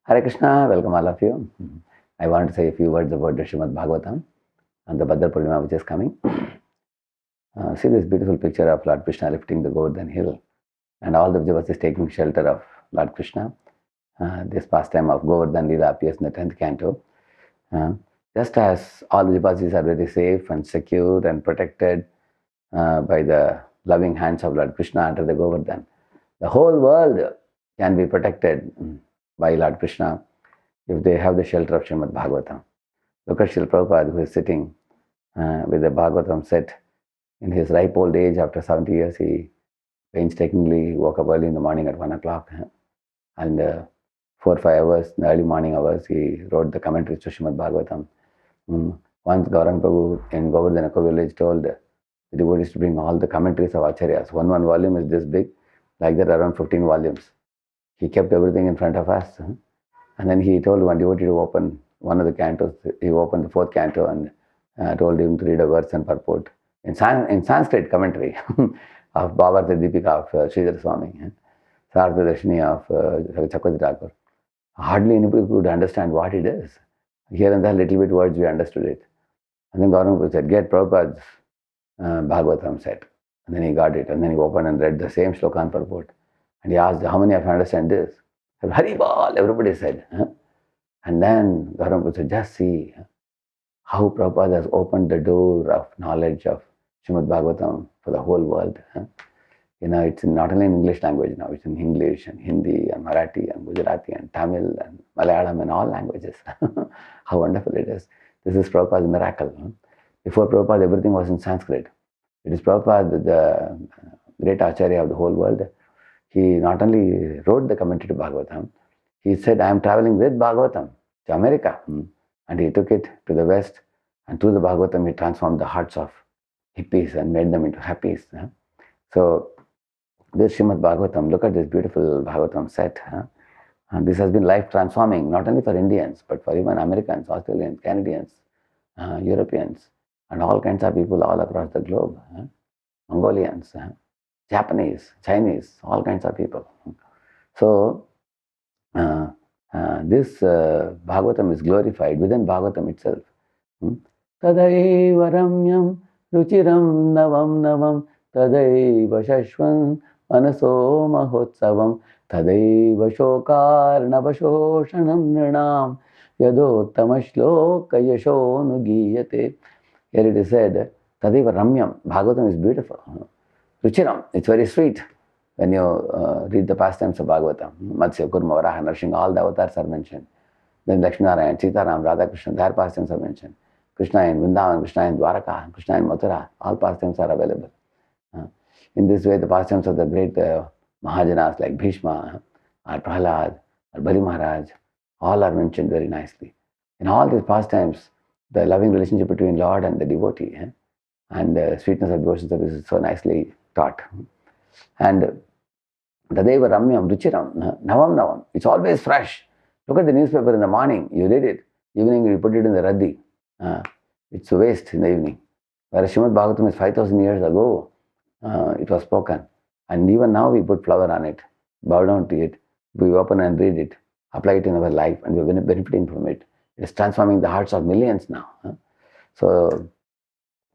Hare Krishna, welcome all of you. I want to say a few words about the Srimad Bhagavatam and the Bhadra Purnima which is coming. See this beautiful picture of Lord Krishna lifting the Govardhan hill and all the devotees taking shelter of Lord Krishna. This pastime of Govardhan Lila appears in the 10th canto. Just as all the devotees are very safe and secure and protected by the loving hands of Lord Krishna under the Govardhan, the whole world can be protected by Lord Krishna if they have the shelter of Srimad Bhagavatam. Look at Srila Prabhupada, who is sitting with the Bhagavatam set in his ripe old age. After 70 years, he painstakingly woke up early in the morning at 1 o'clock and 4 or 5 hours, in the early morning hours, he wrote the commentaries to Srimad Bhagavatam. Once Gauranga Prabhu in Govardhana village told the devotees to bring all the commentaries of Acharyas. One volume is this big, like that around 15 volumes. He kept everything in front of us. And then he told one devotee to open one of the cantos. He opened the 4th canto and told him to read a verse and purport in Sanskrit commentary of Bhavartha Deepika of Sridhar Swami, Sartha Darshini of Chakravarti Thakur. Hardly anybody could understand what it is. Here and there, little bit words we understood it. And then Gauranga said, get Prabhupada's Bhagavatam set. And then he got it. And then he opened and read the same shloka and purport. And he asked, how many of you understand this? Haribol, everybody said. And then Gauranga said, just see how Prabhupada has opened the door of knowledge of Srimad Bhagavatam for the whole world. It's not only in English language now, it's in English and Hindi and Marathi and Gujarati and Tamil and Malayalam and all languages. How wonderful it is. This is Prabhupada's miracle. Before Prabhupada, everything was in Sanskrit. It is Prabhupada, the great Acharya of the whole world. He not only wrote the commentary to Bhagavatam, he said, I am traveling with Bhagavatam to America. And he took it to the West, and through the Bhagavatam, he transformed the hearts of hippies and made them into happies. So, this Srimad Bhagavatam, look at this beautiful Bhagavatam set. And this has been life transforming, not only for Indians, but for even Americans, Australians, Canadians, Europeans, and all kinds of people all across the globe. Mongolians, Japanese, Chinese, all kinds of people. So, this Bhagavatam is glorified within Bhagavatam itself. Tadaiva ramyam ruchiram navam navam tadaiva shashvan manaso mahotsavam tadaiva shokarnavashoshanam nrinam yadottama yasho nugiyate. Here it is said, Tadaiva ramyam. Bhagavatam is beautiful. Ruchiram, it's very sweet. When you read the pastimes of Bhagavatam, Matsya, Kurma, Varaha, Narsinga, all the avatars are mentioned. Then Lakshminarayan, Sitaram, Radhakrishna, their pastimes are mentioned. Krishna in Vrindavan, Krishna in Dwaraka, Krishna in Mathura, all pastimes are available. In this way, the pastimes of the great Mahajanas like Bhishma, or Prahlad, or Bali Maharaj, all are mentioned very nicely. In all these pastimes, the loving relationship between Lord and the devotee and the sweetness of devotion service is so nicely taught. And Tadaiva Ramyam Ruchiram, Navam Navam. It's always fresh. Look at the newspaper in the morning, you read it. Evening, you put it in the Radhi. It's a waste in the evening. Whereas Srimad Bhagavatam is 5,000 years ago, it was spoken. And even now we put flower on it, bow down to it, we open and read it, apply it in our life, and we're benefiting from it. It's transforming the hearts of millions now. So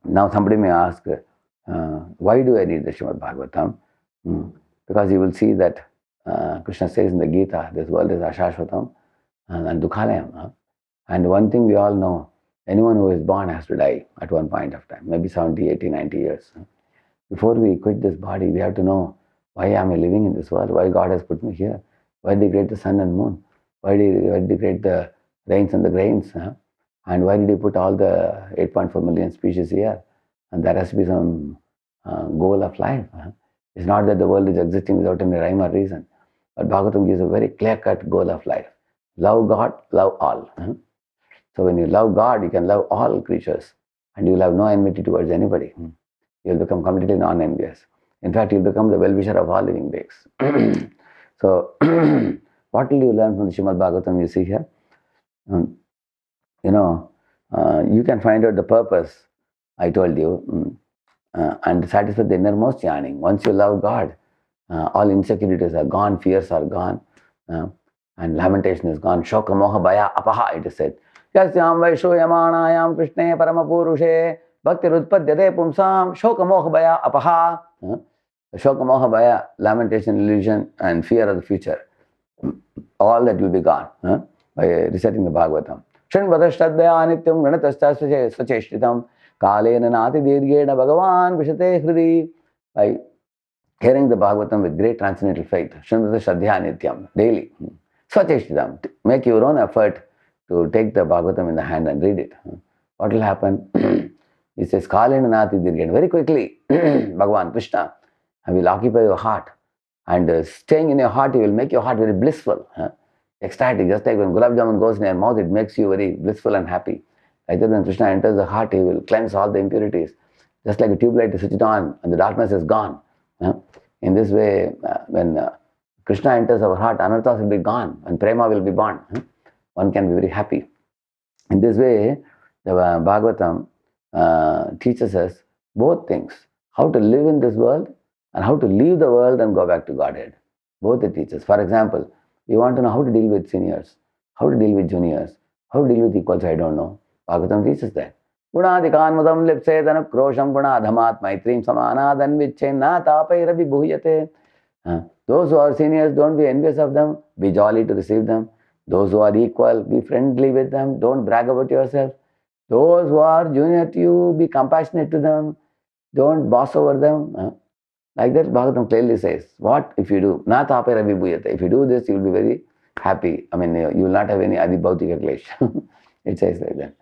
now somebody may ask, why do I read the Srimad Bhagavatam? Because you will see that Krishna says in the Gita, this world is Ashashvatam and Dukhalayam. And one thing we all know, anyone who is born has to die at one point of time, maybe 70, 80, 90 years. Before we quit this body, we have to know, why am I living in this world? Why God has put me here? Why did He create the sun and moon? Why did He create the rains and the grains? And why did He put all the 8.4 million species here? And there has to be some goal of life. It's not that the world is existing without any rhyme or reason. But Bhagavatam gives a very clear-cut goal of life. Love God, love all. So when you love God, you can love all creatures. And you will have no enmity towards anybody. You will become completely non-envious. In fact, you will become the well-wisher of all living beings. So, what will you learn from the Srimad Bhagavatam you see here? You can find out the purpose, I told you, and satisfy the innermost yearning. Once you love God, all insecurities are gone, fears are gone, and lamentation is gone. Shoka moha bhaya apaha, it is said. Yasyam vaisho yamanayam krishne paramapurushe bhakti rutpadyate pumsam shoka moha bhaya apaha. Shoka moha bhaya, lamentation, illusion, and fear of the future. All that will be gone by reciting the Bhagavatam. Shanvadashtadvaya nityam ganatastasya svacheshtitam kalena nati dirghena bhagavan vishate hridi. By hearing the Bhagavatam with great transcendental faith, Shanvadashtadvaya nityam, daily. Svacheshtitam, make your own effort to take the Bhagavatam in the hand and read it. What will happen? He says, kalena nati dirghena, very quickly, Bhagavan, Krishna, will occupy your heart. And staying in your heart, he will make your heart very blissful, ecstatic. Just like when gulab jamun goes in your mouth, it makes you very blissful and happy. Like that, when Krishna enters the heart, he will cleanse all the impurities. Just like a tube light is switched on and the darkness is gone. In this way, when Krishna enters our heart, anarthas will be gone and prema will be born. One can be very happy. In this way, the Bhagavatam teaches us both things. How to live in this world and how to leave the world and go back to Godhead. Both it teaches. For example, you want to know how to deal with seniors, how to deal with juniors, how to deal with equals, I don't know. Bhagavatam teaches that. Gunadikan mudam lipsedan krosham gunadhamat maitrim samanadan vichen na tapai rabi bhuyate. Those who are seniors, don't be envious of them, be jolly to receive them. Those who are equal, be friendly with them, don't brag about yourself. Those who are junior to you, be compassionate to them, don't boss over them. Like that, Bhagavatam clearly says, what if you do? Na tape ravi bhuyate. If you do this, you will be very happy. I mean, you will not have any adibhautika klesh. It says like that.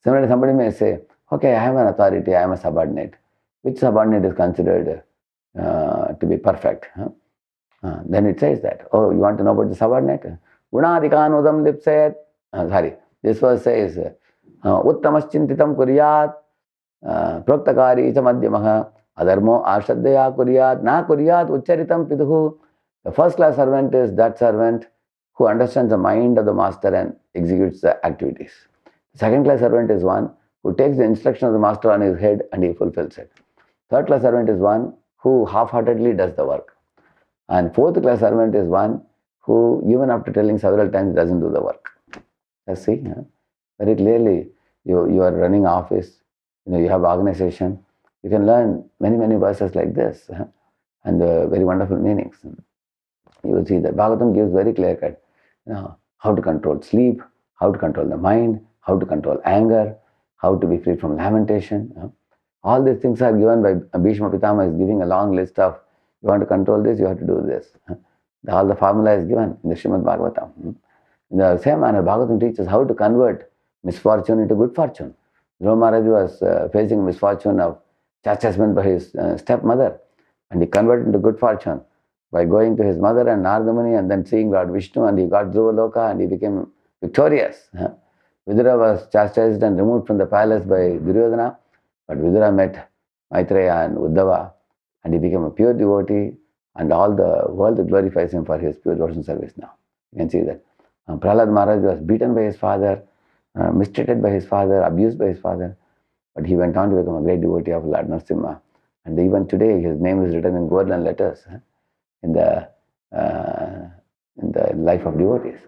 Similarly, somebody may say, okay, I am an authority, I am a subordinate. Which subordinate is considered to be perfect? Then it says that. Oh, you want to know about the subordinate? Gunadikan udam lipsayat. Sorry, this verse says, uttamaschintitam kuryat, proktakari cha madhyamaha. Adharmo ashadhya kuryat, na kuryat ucharitam piduhu. The first class servant is that servant who understands the mind of the master and executes the activities. The second class servant is one who takes the instruction of the master on his head and he fulfills it. Third class servant is one who half-heartedly does the work. And fourth class servant is one who, even after telling several times, doesn't do the work. Let's see. Very clearly, you are running office, you have organization. You can learn many, many verses like this and very wonderful meanings. You will see that Bhagavatam gives very clear cut, how to control sleep, how to control the mind, how to control anger, how to be free from lamentation. All these things are given by Bhishma Pitama is giving a long list of, you want to control this, you have to do this. All the formula is given in the Srimad Bhagavatam. In the same manner, Bhagavatam teaches how to convert misfortune into good fortune. Dhruva Maharaj was facing misfortune of chastisement by his stepmother, and he converted into good fortune by going to his mother and Narada Muni and then seeing Lord Vishnu, and he got Dhruva Loka and he became victorious. Vidura was chastised and removed from the palace by Duryodhana, but Vidura met Maitreya and Uddhava and he became a pure devotee, and all the world glorifies him for his pure devotion service now. You can see that. Prahlad Maharaj was beaten by his father, mistreated by his father, abused by his father, but he went on to become a great devotee of Lord Narasimha. And even today, his name is written in golden letters in the life of devotees.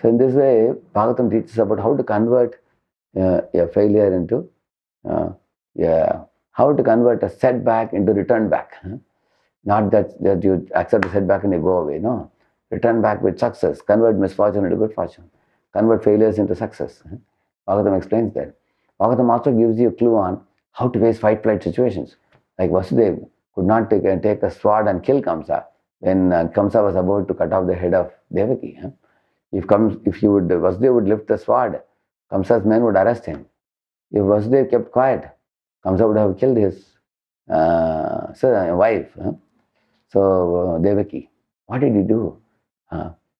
So in this way, Bhagavatam teaches about how to convert a failure into, how to convert a setback into return back. Not that you accept the setback and you go away. No. Return back with success. Convert misfortune into good fortune. Convert failures into success. Bhagavatam explains that. Bhagavatam also gives you a clue on how to face fight-flight situations. Like Vasudeva could not take a sword and kill Kamsa when Kamsa was about to cut off the head of Devaki. Vasudeva would lift the sword, Kamsa's men would arrest him. If Vasudeva kept quiet, Kamsa would have killed his wife. So Devaki, what did he do?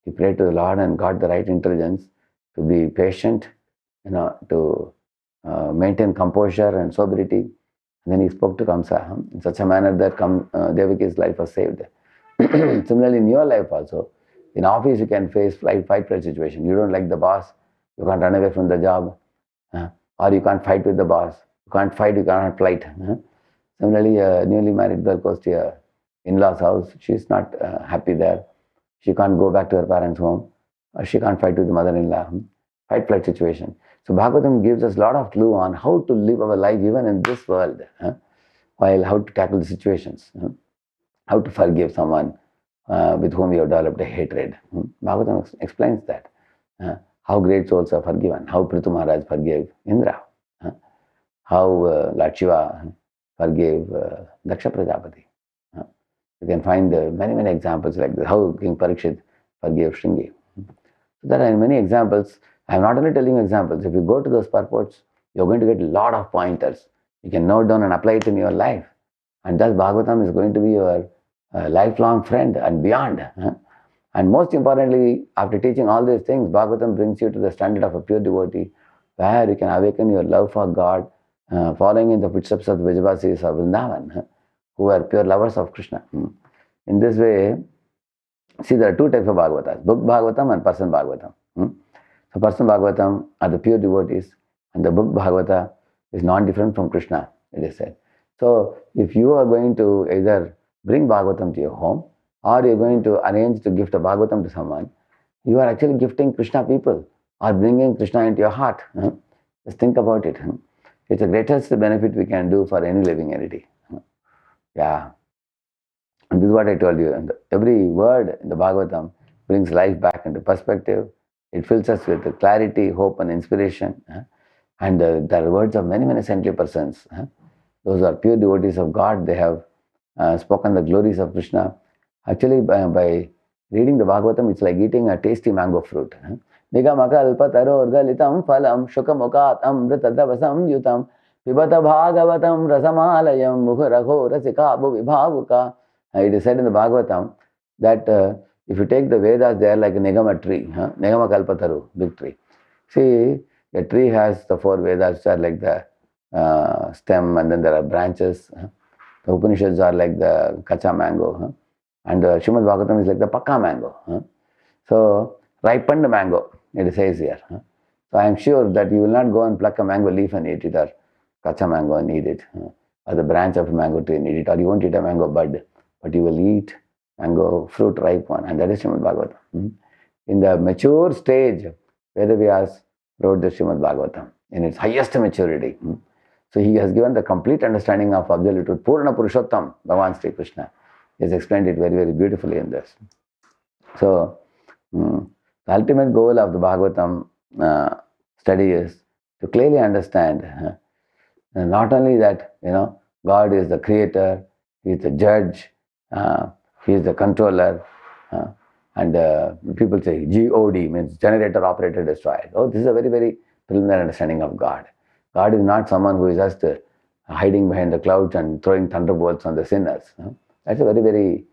He prayed to the Lord and got the right intelligence to be patient, to maintain composure and sobriety. And then he spoke to Kamsa in such a manner that Devaki's life was saved. Similarly, in your life also, in office you can face fight-flight situation. You don't like the boss, you can't run away from the job, or you can't fight with the boss. You can't fight, you cannot flight. Similarly, a newly married girl goes to her in-laws' house. She's not happy there. She can't go back to her parents' home. She can't fight with the mother-in-law. Fight flight situation. So Bhagavatam gives us a lot of clue on how to live our life even in this world, while how to tackle the situations, how to forgive someone with whom you have developed a hatred. Bhagavatam explains that. How great souls are forgiven, how Prithu Maharaj forgave Indra, how Lord Shiva forgave Daksha Prajapati. You can find many, many examples like this, how King Parikshit forgave Shringi. So there are many examples. I am not only telling you examples. If you go to those purports, you're going to get a lot of pointers. You can note down and apply it in your life. And thus Bhagavatam is going to be your lifelong friend and beyond. And most importantly, after teaching all these things, Bhagavatam brings you to the standard of a pure devotee, where you can awaken your love for God, following in the footsteps of the Vijavasis of Vrindavan, who are pure lovers of Krishna. In this way, see, there are two types of Bhagavatas, book Bhagavatam and person Bhagavatam. So person Bhagavatam are the pure devotees, and the book Bhagavata is not different from Krishna, it is said. So if you are going to either bring Bhagavatam to your home, or you're going to arrange to gift a Bhagavatam to someone, you are actually gifting Krishna people, or bringing Krishna into your heart. Just think about it. It's the greatest benefit we can do for any living entity. Yeah. And this is what I told you. And every word in the Bhagavatam brings life back into perspective. It fills us with clarity, hope, and inspiration. And there are words of many, many saintly persons. Those are pure devotees of God. They have spoken the glories of Krishna. Actually, by reading the Bhagavatam, it's like eating a tasty mango fruit. Nigamakal-pataror-galitam phalam shukamukatam mritadravasam yutam pibata bhagavatam rasamalayam mukharaho rasika bhuvibhavuka. It is said in the Bhagavatam that if you take the Vedas, they are like a Nigama tree, Nigama Kalpataru, big tree. See, a tree has the four Vedas, which are like the stem, and then there are branches. The Upanishads are like the Kacha mango, and Srimad Bhagavatam is like the Pakka mango. So, ripened mango, it says here. So, I am sure that you will not go and pluck a mango leaf and eat it, or Kacha mango and eat it, or the branch of a mango tree and eat it, or you won't eat a mango bud, but you will eat mango fruit, ripe one, and that is Srimad Bhagavatam. In the mature stage, Vedavyas wrote the Srimad Bhagavatam in its highest maturity. So he has given the complete understanding of absolute truth. Purna Purushottam, Bhagavan Sri Krishna. He has explained it very, very beautifully in this. So, the ultimate goal of the Bhagavatam study is to clearly understand not only that, God is the creator, He is the judge, He is the controller, and people say God means generator, operator, destroyer. Oh, this is a very, very preliminary understanding of God. God is not someone who is just hiding behind the clouds and throwing thunderbolts on the sinners. That's a very, very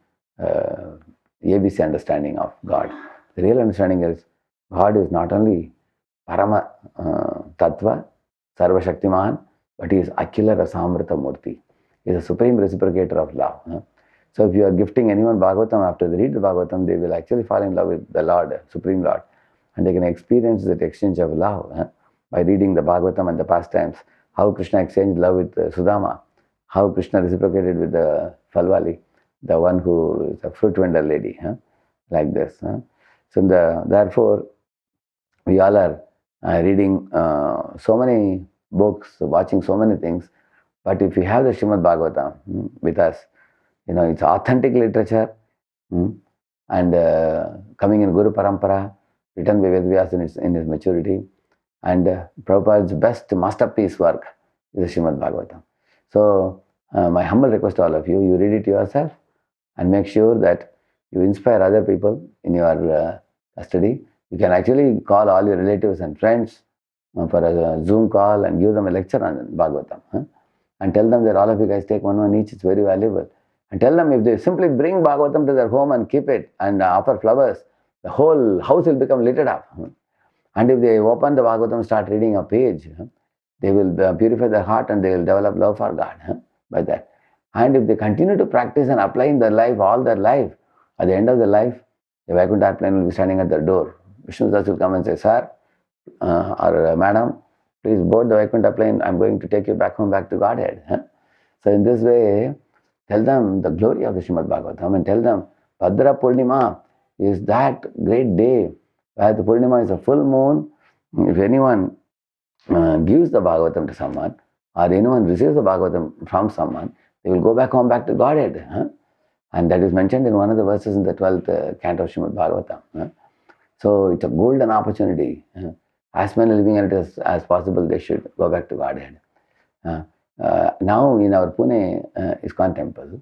ABC understanding of God. The real understanding is God is not only Parama Tattva, Sarva Shaktiman, but He is Akhila Rasamrita Murti. He is a supreme reciprocator of love. So if you are gifting anyone Bhagavatam, after they read the Bhagavatam, they will actually fall in love with the Lord, Supreme Lord. And they can experience that exchange of love by reading the Bhagavatam and the pastimes. How Krishna exchanged love with Sudama, how Krishna reciprocated with the Falwali, the one who is a fruit vendor lady, like this. So therefore, we all are reading so many books, watching so many things. But if we have the Srimad Bhagavatam with us, it's authentic literature and coming in Guru Parampara, written by Vedavyas in his maturity. And Prabhupada's best masterpiece work is the Srimad Bhagavatam. So, my humble request to all of you, you read it yourself and make sure that you inspire other people in your study. You can actually call all your relatives and friends for a Zoom call and give them a lecture on Bhagavatam. And tell them that all of you guys take one each, it's very valuable. And tell them if they simply bring Bhagavatam to their home and keep it and offer flowers, the whole house will become lit up. And if they open the Bhagavatam, start reading a page, they will purify their heart and they will develop love for God by that. And if they continue to practice and apply in their life, all their life, at the end of their life, the Vaikuntha airplane will be standing at their door. Vishnudas will come and say, Sir or Madam, please board the Vaikuntha plane. I'm going to take you back home, back to Godhead. So in this way, tell them the glory of the Srimad Bhagavatam and tell them Bhadra Purnima is that great day Where the Purnima is a full moon, if anyone gives the Bhagavatam to someone, or anyone receives the Bhagavatam from someone, they will go back home, back to Godhead. And that is mentioned in one of the verses in the 12th canto of Srimad Bhagavatam. So it's a golden opportunity. As many living entities as possible, they should go back to Godhead. Now in our Pune ISKCON temple,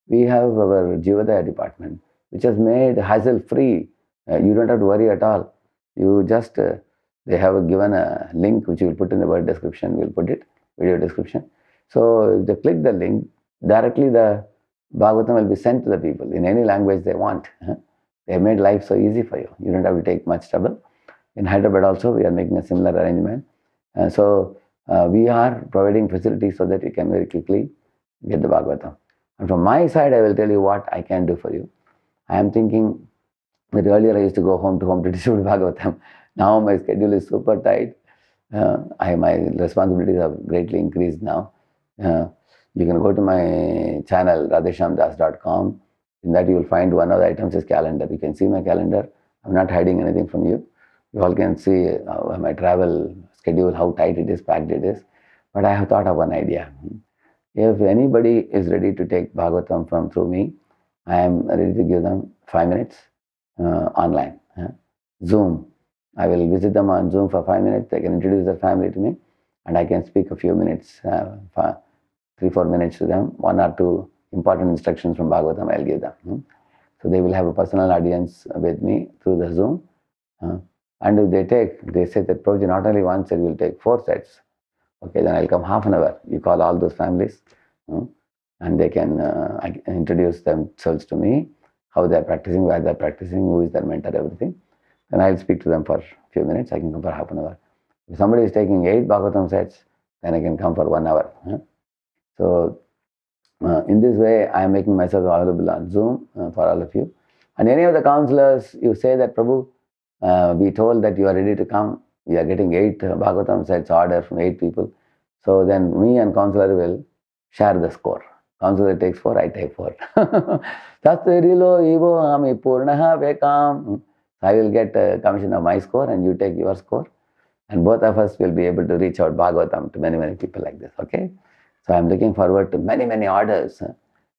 we have our Jivadaya department, which has made hassle-free. You don't have to worry at all. You just, they have given a link which we will put in the word description, we'll put it, video description. So if they click the link, directly the Bhagavatam will be sent to the people in any language they want. They have made life so easy for you. You don't have to take much trouble. In Hyderabad also, we are making a similar arrangement. So we are providing facilities so that you can very quickly get the Bhagavatam. And from my side, I will tell you what I can do for you. I am thinking that earlier I used to go home to distribute Bhagavatam. Now my schedule is super tight. My responsibilities have greatly increased now. You can go to my channel, Radheshyamdas.com. In that you will find one of the items is calendar. You can see my calendar. I'm not hiding anything from you. You all can see my travel schedule, how tight it is, packed it is. But I have thought of one idea. If anybody is ready to take Bhagavatam through me, I am ready to give them 5 minutes online. Zoom. I will visit them on Zoom for 5 minutes. They can introduce their family to me, and I can speak a few minutes, 3-4 minutes to them. 1 or 2 important instructions from Bhagavatam I'll give them. So they will have a personal audience with me through the Zoom. And if they say that Prabhuji, not only one set, will take 4 sets. Okay, then I'll come half an hour. You call all those families, and they can introduce themselves to me, how they're practicing, where they're practicing, who is their mentor, everything. Then I'll speak to them for a few minutes. I can come for half an hour. If somebody is taking 8 Bhagavatam sets, then I can come for 1 hour. So in this way, I am making myself available on Zoom for all of you. And any of the counselors, you say that, Prabhu, we told that you are ready to come. We are getting 8 Bhagavatam sets order from 8 people. So then me and counselor will share the score. Counselor takes 4, I take 4. Tatsirilo ivo ami purnaha vekam. I will get a commission of my score and you take your score. And both of us will be able to reach out Bhagavatam to many, many people like this. Okay? So I am looking forward to many, many orders.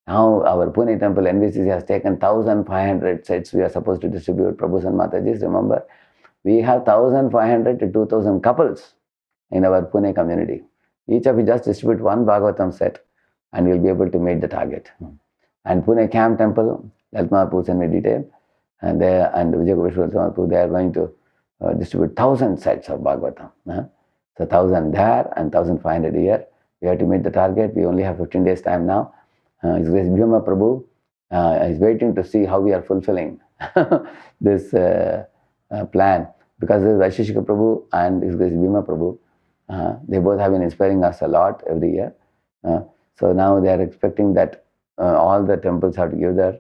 Now our Pune temple NVCC has taken 1,500 sets we are supposed to distribute. Prabhus and Matajis, remember, we have 1,500 to 2,000 couples in our Pune community. Each of you just distribute 1 Bhagavatam set and you'll be able to meet the target. And Pune Camp Temple, Lalma Mahaprabhu sent me detail, and Vijay Gopeshwar Mahaprabhu, they are going to distribute 1,000 sets of Bhagavatam. So 1,000 there and 1,500 here. We have to meet the target. We only have 15 days time now. His Grace Bhima Prabhu is waiting to see how we are fulfilling this plan. Because this Vaisheshika Prabhu and His Grace Bhima Prabhu, they both have been inspiring us a lot every year. So now they are expecting that all the temples have to give their,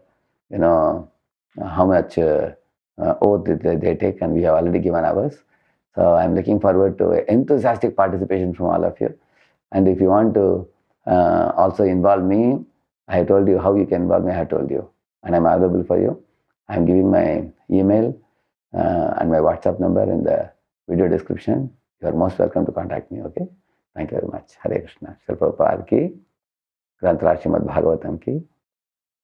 how much oath they take, and we have already given ours. So I'm looking forward to enthusiastic participation from all of you. And if you want to also involve me, I have told you how you can involve me, I have told you. And I'm available for you. I'm giving my email and my WhatsApp number in the video description. You are most welcome to contact me, okay? Thank you very much. Hare Krishna. Srila Prabhupada ki, Granth Srimad Bhagavatam ki.